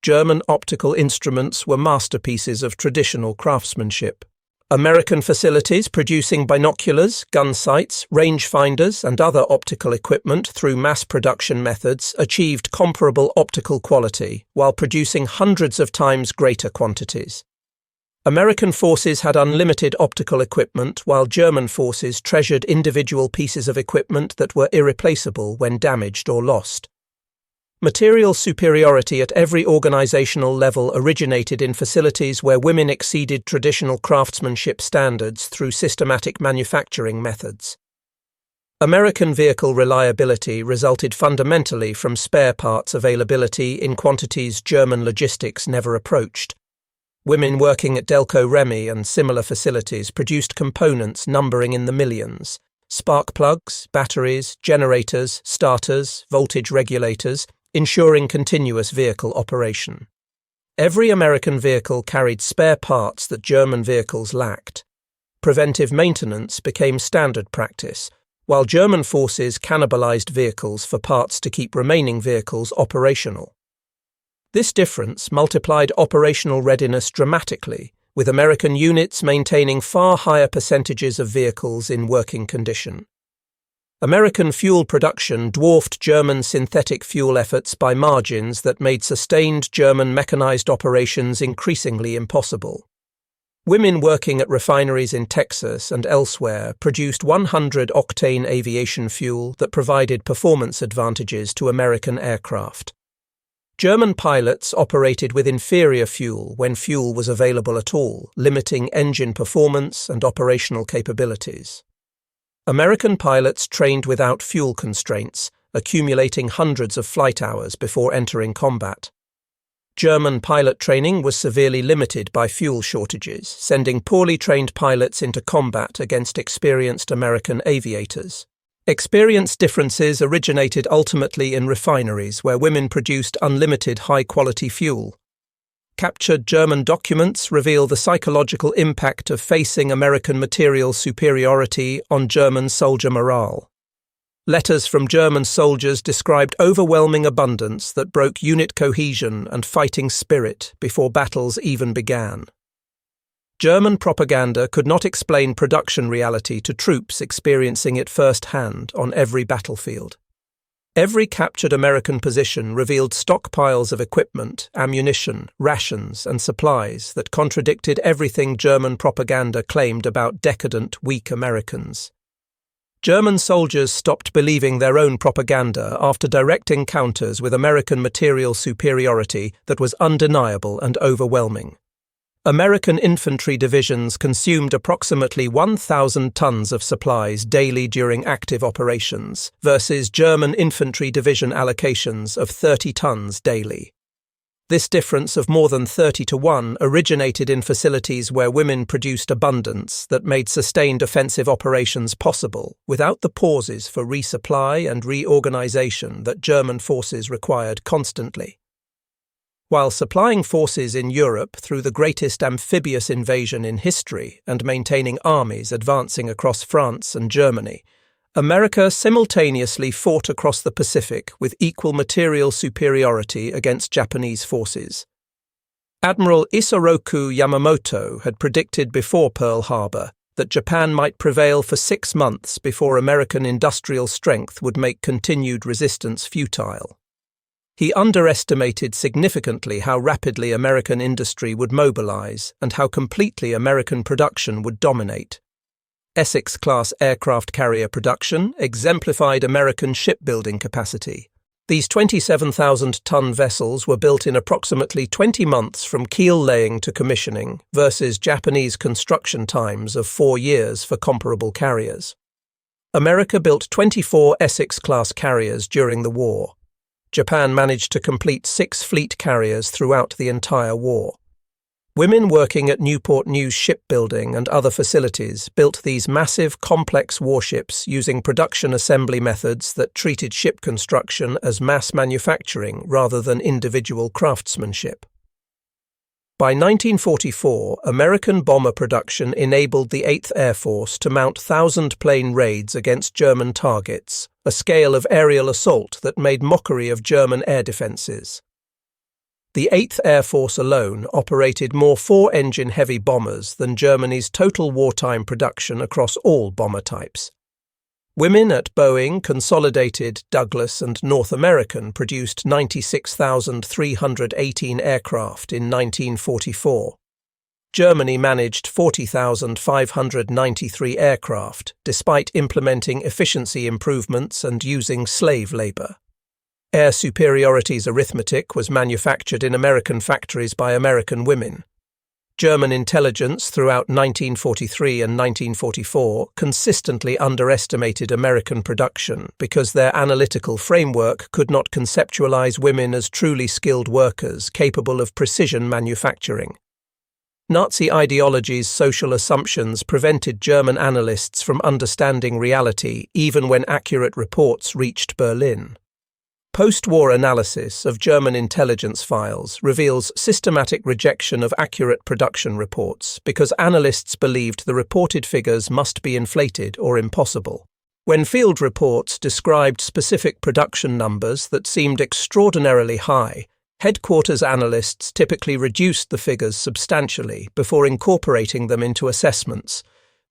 German optical instruments were masterpieces of traditional craftsmanship. American facilities producing binoculars, gun sights, rangefinders, and other optical equipment through mass production methods achieved comparable optical quality while producing hundreds of times greater quantities. American forces had unlimited optical equipment, while German forces treasured individual pieces of equipment that were irreplaceable when damaged or lost. Material superiority at every organizational level originated in facilities where women exceeded traditional craftsmanship standards through systematic manufacturing methods. American vehicle reliability resulted fundamentally from spare parts availability in quantities German logistics never approached. Women working at Delco Remy and similar facilities produced components numbering in the millions: spark plugs, batteries, generators, starters, voltage regulators, ensuring continuous vehicle operation. Every American vehicle carried spare parts that German vehicles lacked. Preventive maintenance became standard practice, while German forces cannibalized vehicles for parts to keep remaining vehicles operational. This difference multiplied operational readiness dramatically, with American units maintaining far higher percentages of vehicles in working condition. American fuel production dwarfed German synthetic fuel efforts by margins that made sustained German mechanized operations increasingly impossible. Women working at refineries in Texas and elsewhere produced 100-octane aviation fuel that provided performance advantages to American aircraft. German pilots operated with inferior fuel when fuel was available at all, limiting engine performance and operational capabilities. American pilots trained without fuel constraints, accumulating hundreds of flight hours before entering combat. German pilot training was severely limited by fuel shortages, sending poorly trained pilots into combat against experienced American aviators. Experience differences originated ultimately in refineries where women produced unlimited high-quality fuel. Captured German documents reveal the psychological impact of facing American material superiority on German soldier morale. Letters from German soldiers described overwhelming abundance that broke unit cohesion and fighting spirit before battles even began. German propaganda could not explain production reality to troops experiencing it firsthand on every battlefield. Every captured American position revealed stockpiles of equipment, ammunition, rations, and supplies that contradicted everything German propaganda claimed about decadent, weak Americans. German soldiers stopped believing their own propaganda after direct encounters with American material superiority that was undeniable and overwhelming. American infantry divisions consumed approximately 1,000 tons of supplies daily during active operations, versus German infantry division allocations of 30 tons daily. This difference of more than 30-to-1 originated in facilities where women produced abundance that made sustained offensive operations possible, without the pauses for resupply and reorganization that German forces required constantly. While supplying forces in Europe through the greatest amphibious invasion in history and maintaining armies advancing across France and Germany, America simultaneously fought across the Pacific with equal material superiority against Japanese forces. Admiral Isoroku Yamamoto had predicted before Pearl Harbor that Japan might prevail for 6 months before American industrial strength would make continued resistance futile. He underestimated significantly how rapidly American industry would mobilize and how completely American production would dominate. Essex-class aircraft carrier production exemplified American shipbuilding capacity. These 27,000-ton vessels were built in approximately 20 months from keel laying to commissioning versus Japanese construction times of 4 years for comparable carriers. America built 24 Essex-class carriers during the war. Japan managed to complete 6 fleet carriers throughout the entire war. Women working at Newport News shipbuilding and other facilities built these massive, complex warships using production assembly methods that treated ship construction as mass manufacturing rather than individual craftsmanship. By 1944, American bomber production enabled the 8th Air Force to mount 1,000-plane raids against German targets, a scale of aerial assault that made mockery of German air defenses. The 8th Air Force alone operated more 4-engine heavy bombers than Germany's total wartime production across all bomber types. Women at Boeing, Consolidated, Douglas and North American produced 96,318 aircraft in 1944. Germany managed 40,593 aircraft, despite implementing efficiency improvements and using slave labor. Air superiority's arithmetic was manufactured in American factories by American women. German intelligence throughout 1943 and 1944 consistently underestimated American production because their analytical framework could not conceptualize women as truly skilled workers capable of precision manufacturing. Nazi ideology's social assumptions prevented German analysts from understanding reality even when accurate reports reached Berlin. Post-war analysis of German intelligence files reveals systematic rejection of accurate production reports because analysts believed the reported figures must be inflated or impossible. When field reports described specific production numbers that seemed extraordinarily high, headquarters analysts typically reduced the figures substantially before incorporating them into assessments,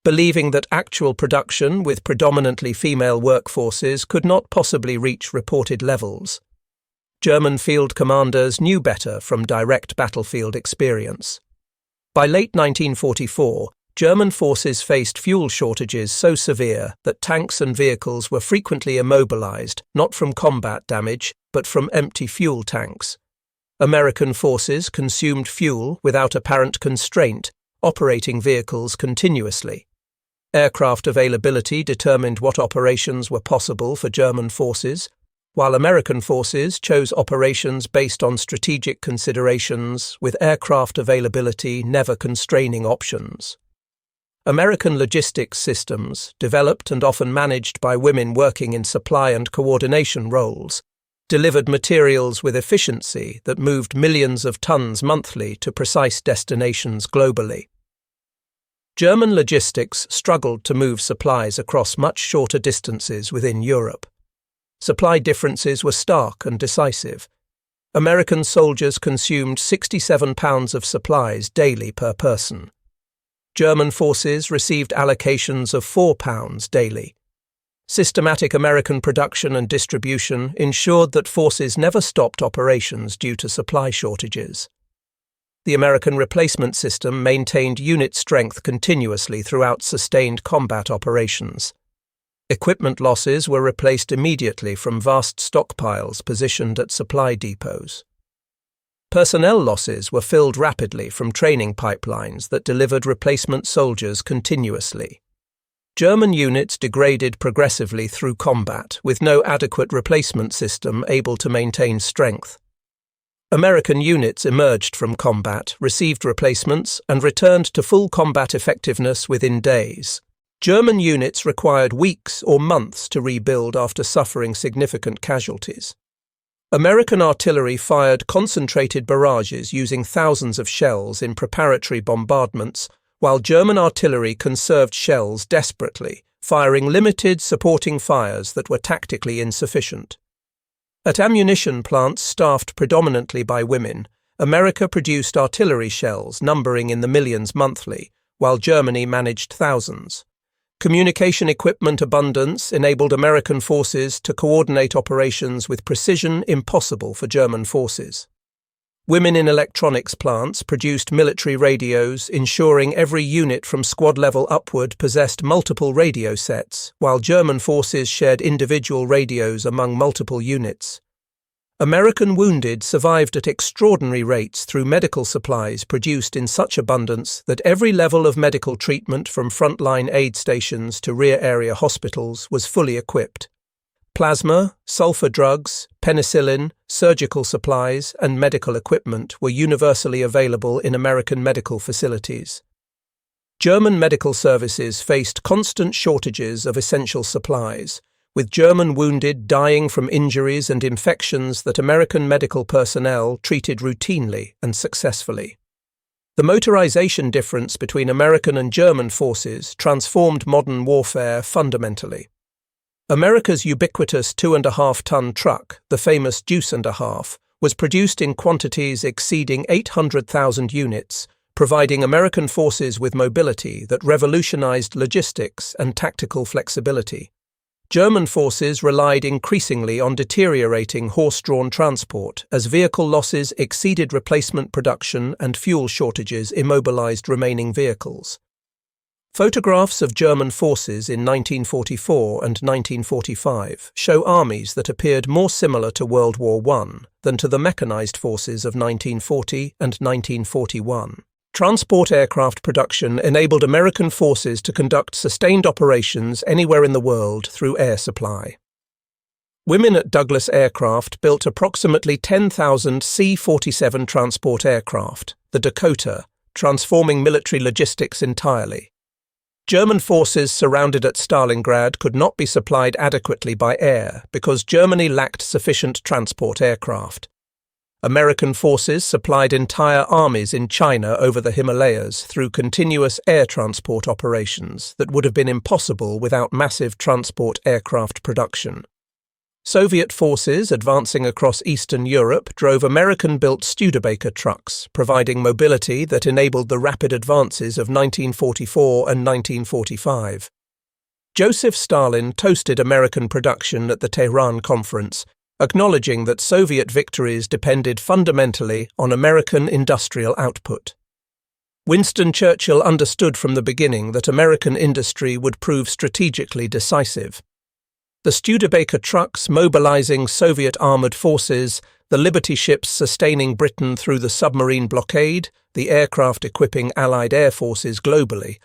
believing that actual production with predominantly female workforces could not possibly reach reported levels. German field commanders knew better from direct battlefield experience. By late 1944, German forces faced fuel shortages so severe that tanks and vehicles were frequently immobilized, not from combat damage, but from empty fuel tanks. American forces consumed fuel without apparent constraint, operating vehicles continuously. Aircraft availability determined what operations were possible for German forces, while American forces chose operations based on strategic considerations, with aircraft availability never constraining options. American logistics systems, developed and often managed by women working in supply and coordination roles, delivered materials with efficiency that moved millions of tons monthly to precise destinations globally. German logistics struggled to move supplies across much shorter distances within Europe. Supply differences were stark and decisive. American soldiers consumed 67 pounds of supplies daily per person. German forces received allocations of 4 pounds daily. Systematic American production and distribution ensured that forces never stopped operations due to supply shortages. The American replacement system maintained unit strength continuously throughout sustained combat operations. Equipment losses were replaced immediately from vast stockpiles positioned at supply depots. Personnel losses were filled rapidly from training pipelines that delivered replacement soldiers continuously. German units degraded progressively through combat, with no adequate replacement system able to maintain strength. American units emerged from combat, received replacements, and returned to full combat effectiveness within days. German units required weeks or months to rebuild after suffering significant casualties. American artillery fired concentrated barrages using thousands of shells in preparatory bombardments, while German artillery conserved shells desperately, firing limited supporting fires that were tactically insufficient. At ammunition plants staffed predominantly by women, America produced artillery shells numbering in the millions monthly, while Germany managed thousands. Communication equipment abundance enabled American forces to coordinate operations with precision impossible for German forces. Women in electronics plants produced military radios, ensuring every unit from squad level upward possessed multiple radio sets, while German forces shared individual radios among multiple units. American wounded survived at extraordinary rates through medical supplies produced in such abundance that every level of medical treatment from frontline aid stations to rear area hospitals was fully equipped. Plasma, sulfur drugs, penicillin, surgical supplies, and medical equipment were universally available in American medical facilities. German medical services faced constant shortages of essential supplies, with German wounded dying from injuries and infections that American medical personnel treated routinely and successfully. The motorization difference between American and German forces transformed modern warfare fundamentally. America's ubiquitous 2.5-ton truck, the famous Deuce and a Half, was produced in quantities exceeding 800,000 units, providing American forces with mobility that revolutionized logistics and tactical flexibility. German forces relied increasingly on deteriorating horse-drawn transport as vehicle losses exceeded replacement production and fuel shortages immobilized remaining vehicles. Photographs of German forces in 1944 and 1945 show armies that appeared more similar to World War I than to the mechanized forces of 1940 and 1941. Transport aircraft production enabled American forces to conduct sustained operations anywhere in the world through air supply. Women at Douglas Aircraft built approximately 10,000 C-47 transport aircraft, the Dakota, transforming military logistics entirely. German forces surrounded at Stalingrad could not be supplied adequately by air because Germany lacked sufficient transport aircraft. American forces supplied entire armies in China over the Himalayas through continuous air transport operations that would have been impossible without massive transport aircraft production. Soviet forces advancing across Eastern Europe drove American-built Studebaker trucks, providing mobility that enabled the rapid advances of 1944 and 1945. Joseph Stalin toasted American production at the Tehran Conference, acknowledging that Soviet victories depended fundamentally on American industrial output. Winston Churchill understood from the beginning that American industry would prove strategically decisive. The Studebaker trucks mobilizing Soviet armored forces, the Liberty ships sustaining Britain through the submarine blockade, the aircraft equipping Allied air forces globally,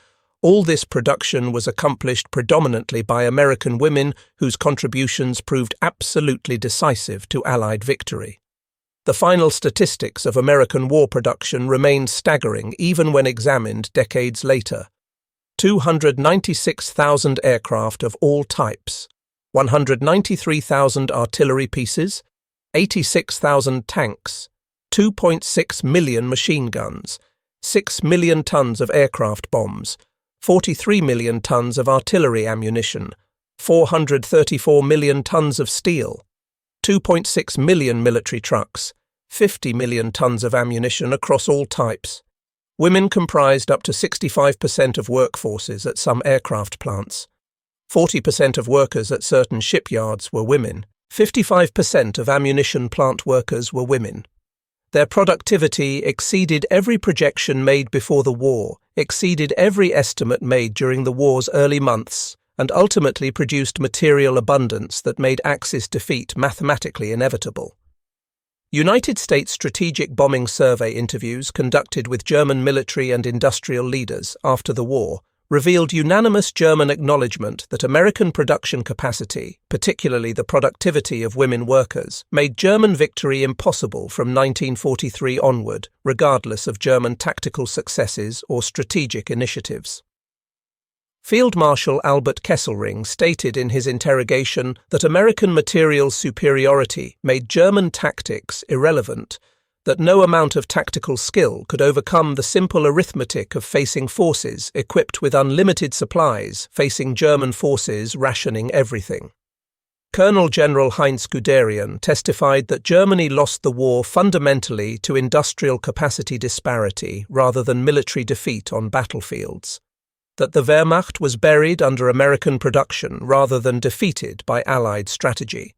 all this production was accomplished predominantly by American women whose contributions proved absolutely decisive to Allied victory. The final statistics of American war production remained staggering even when examined decades later. 296,000 aircraft of all types, 193,000 artillery pieces, 86,000 tanks, 2.6 million machine guns, 6 million tons of aircraft bombs, 43 million tons of artillery ammunition, 434 million tons of steel, 2.6 million military trucks, 50 million tons of ammunition across all types. Women comprised up to 65% of workforces at some aircraft plants. 40% of workers at certain shipyards were women. 55% of ammunition plant workers were women. Their productivity exceeded every projection made before the war, exceeded every estimate made during the war's early months, and ultimately produced material abundance that made Axis defeat mathematically inevitable. United States Strategic Bombing Survey interviews conducted with German military and industrial leaders after the war revealed unanimous German acknowledgement that American production capacity, particularly the productivity of women workers, made German victory impossible from 1943 onward, regardless of German tactical successes or strategic initiatives. Field Marshal Albert Kesselring stated in his interrogation that American material superiority made German tactics irrelevant, that no amount of tactical skill could overcome the simple arithmetic of facing forces equipped with unlimited supplies, facing German forces rationing everything. Colonel General Heinz Guderian testified that Germany lost the war fundamentally to industrial capacity disparity rather than military defeat on battlefields, that the Wehrmacht was buried under American production rather than defeated by Allied strategy.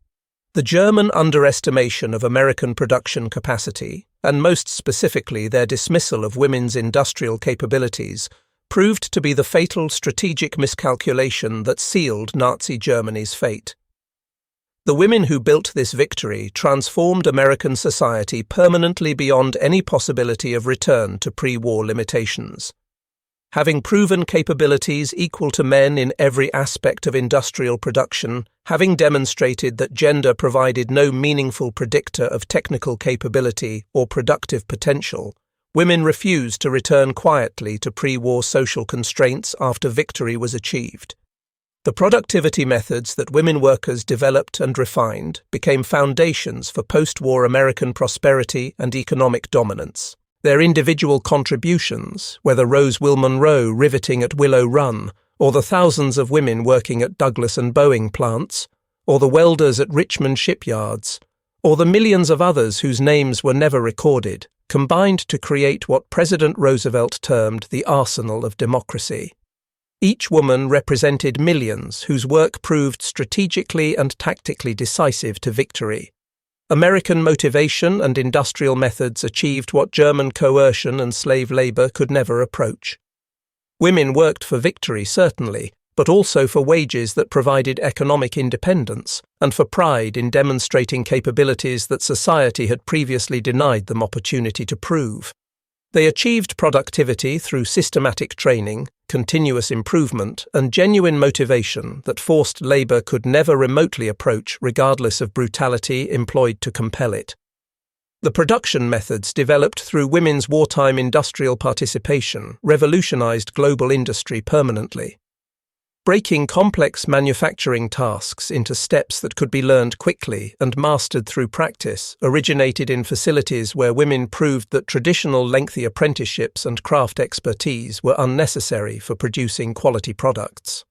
The German underestimation of American production capacity, and most specifically their dismissal of women's industrial capabilities, proved to be the fatal strategic miscalculation that sealed Nazi Germany's fate. The women who built this victory transformed American society permanently beyond any possibility of return to pre-war limitations. Having proven capabilities equal to men in every aspect of industrial production, having demonstrated that gender provided no meaningful predictor of technical capability or productive potential, women refused to return quietly to pre-war social constraints after victory was achieved. The productivity methods that women workers developed and refined became foundations for post-war American prosperity and economic dominance. Their individual contributions, whether Rose Monroe riveting at Willow Run, or the thousands of women working at Douglas and Boeing plants, or the welders at Richmond shipyards, or the millions of others whose names were never recorded, combined to create what President Roosevelt termed the arsenal of democracy. Each woman represented millions whose work proved strategically and tactically decisive to victory. American motivation and industrial methods achieved what German coercion and slave labor could never approach. Women worked for victory, certainly, but also for wages that provided economic independence and for pride in demonstrating capabilities that society had previously denied them opportunity to prove. They achieved productivity through systematic training, continuous improvement, and genuine motivation that forced labor could never remotely approach regardless of brutality employed to compel it. The production methods developed through women's wartime industrial participation revolutionized global industry permanently. Breaking complex manufacturing tasks into steps that could be learned quickly and mastered through practice originated in facilities where women proved that traditional lengthy apprenticeships and craft expertise were unnecessary for producing quality products.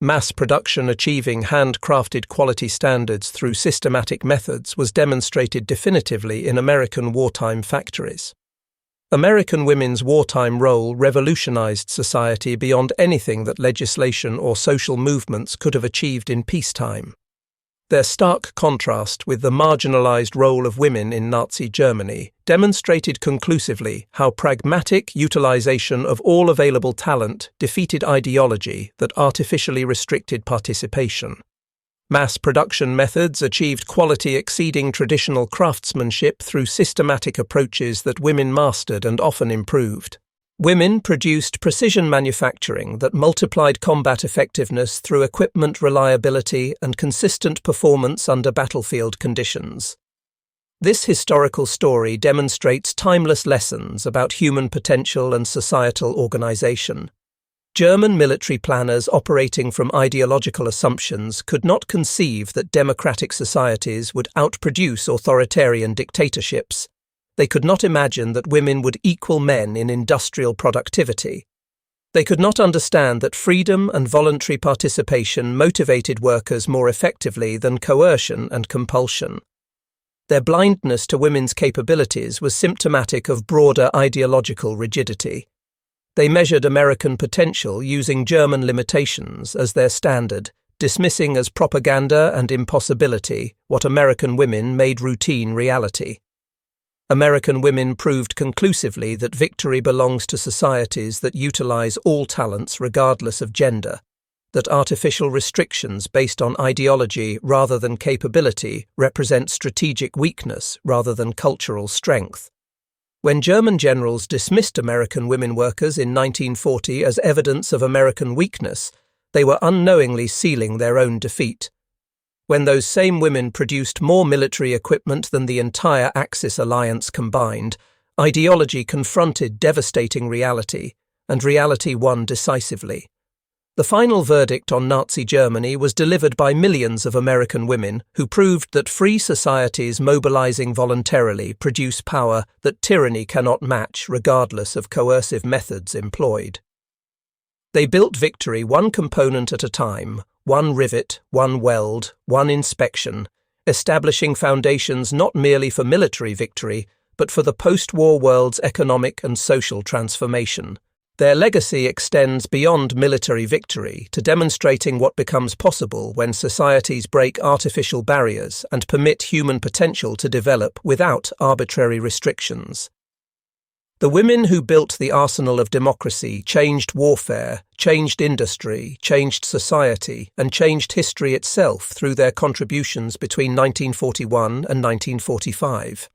Mass production achieving handcrafted quality standards through systematic methods was demonstrated definitively in American wartime factories. American women's wartime role revolutionized society beyond anything that legislation or social movements could have achieved in peacetime. Their stark contrast with the marginalized role of women in Nazi Germany demonstrated conclusively how pragmatic utilization of all available talent defeated ideology that artificially restricted participation. Mass production methods achieved quality exceeding traditional craftsmanship through systematic approaches that women mastered and often improved. Women produced precision manufacturing that multiplied combat effectiveness through equipment reliability and consistent performance under battlefield conditions. This historical story demonstrates timeless lessons about human potential and societal organization. German military planners operating from ideological assumptions could not conceive that democratic societies would outproduce authoritarian dictatorships. They could not imagine that women would equal men in industrial productivity. They could not understand that freedom and voluntary participation motivated workers more effectively than coercion and compulsion. Their blindness to women's capabilities was symptomatic of broader ideological rigidity. They measured American potential using German limitations as their standard, dismissing as propaganda and impossibility what American women made routine reality. American women proved conclusively that victory belongs to societies that utilize all talents regardless of gender, that artificial restrictions based on ideology rather than capability represent strategic weakness rather than cultural strength. When German generals dismissed American women workers in 1940 as evidence of American weakness, they were unknowingly sealing their own defeat. When those same women produced more military equipment than the entire Axis alliance combined, ideology confronted devastating reality, and reality won decisively. The final verdict on Nazi Germany was delivered by millions of American women who proved that free societies mobilizing voluntarily produce power that tyranny cannot match regardless of coercive methods employed. They built victory one component at a time, one rivet, one weld, one inspection, establishing foundations not merely for military victory, but for the post-war world's economic and social transformation. Their legacy extends beyond military victory to demonstrating what becomes possible when societies break artificial barriers and permit human potential to develop without arbitrary restrictions. The women who built the arsenal of democracy changed warfare, changed industry, changed society, and changed history itself through their contributions between 1941 and 1945.